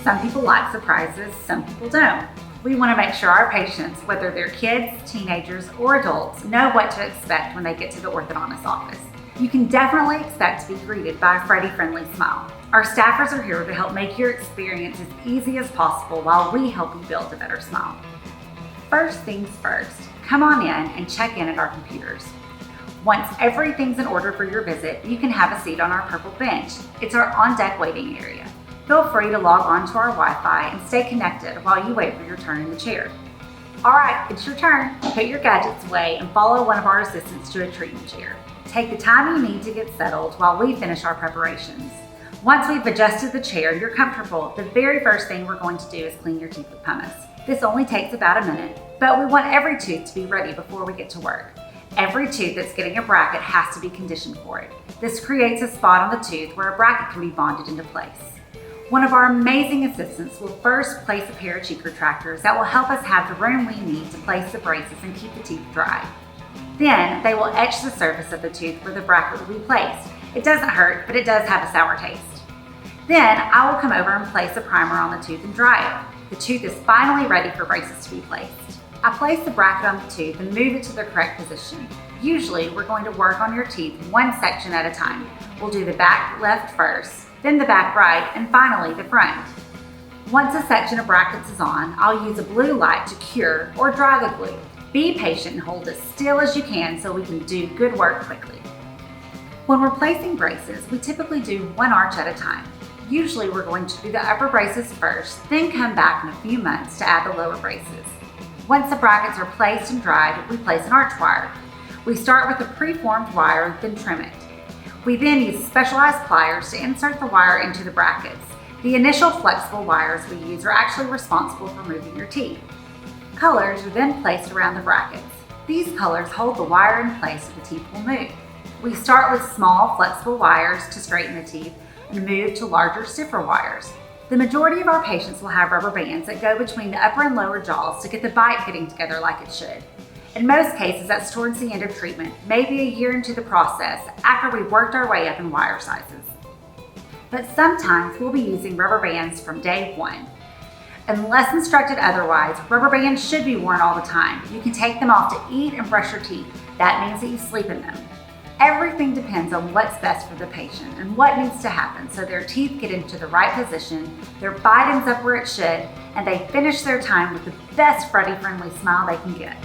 Some people like surprises, some people don't. We want to make sure our patients, whether they're kids, teenagers, or adults, know what to expect when they get to the orthodontist office. You can definitely expect to be greeted by a Freddy-friendly smile. Our staffers are here to help make your experience as easy as possible while we help you build a better smile. First things first, come on in and check in at our computers. Once everything's in order for your visit, you can have a seat on our purple bench. It's our on-deck waiting area. Feel free to log on to our Wi-Fi and stay connected while you wait for your turn in the chair. All right, it's your turn. Put your gadgets away and follow one of our assistants to a treatment chair. Take the time you need to get settled while we finish our preparations. Once we've adjusted the chair, you're comfortable, the very first thing we're going to do is clean your teeth with pumice. This only takes about a minute, but we want every tooth to be ready before we get to work. Every tooth that's getting a bracket has to be conditioned for it. This creates a spot on the tooth where a bracket can be bonded into place. One of our amazing assistants will first place a pair of cheek retractors that will help us have the room we need to place the braces and keep the teeth dry. Then they will etch the surface of the tooth where the bracket will be placed. It doesn't hurt, but it does have a sour taste. Then I will come over and place a primer on the tooth and dry it. The tooth is finally ready for braces to be placed. I place the bracket on the tooth and move it to the correct position. Usually, we're going to work on your teeth one section at a time. We'll do the back left first, then the back right, and finally the front. Once a section of brackets is on, I'll use a blue light to cure or dry the glue. Be patient and hold as still as you can so we can do good work quickly. When we're placing braces, we typically do one arch at a time. Usually we're going to do the upper braces first, then come back in a few months to add the lower braces. Once the brackets are placed and dried, we place an arch wire. We start with a preformed wire, then trim it. We then use specialized pliers to insert the wire into the brackets. The initial flexible wires we use are actually responsible for moving your teeth. Colors are then placed around the brackets. These colors hold the wire in place so the teeth will move. We start with small, flexible wires to straighten the teeth and move to larger, stiffer wires. The majority of our patients will have rubber bands that go between the upper and lower jaws to get the bite fitting together like it should. In most cases, that's towards the end of treatment, maybe a year into the process, after we've worked our way up in wire sizes. But sometimes we'll be using rubber bands from day one. Unless instructed otherwise, rubber bands should be worn all the time. You can take them off to eat and brush your teeth. That means that you sleep in them. Everything depends on what's best for the patient and what needs to happen so their teeth get into the right position, their bite ends up where it should, and they finish their time with the best Freddy-friendly smile they can get.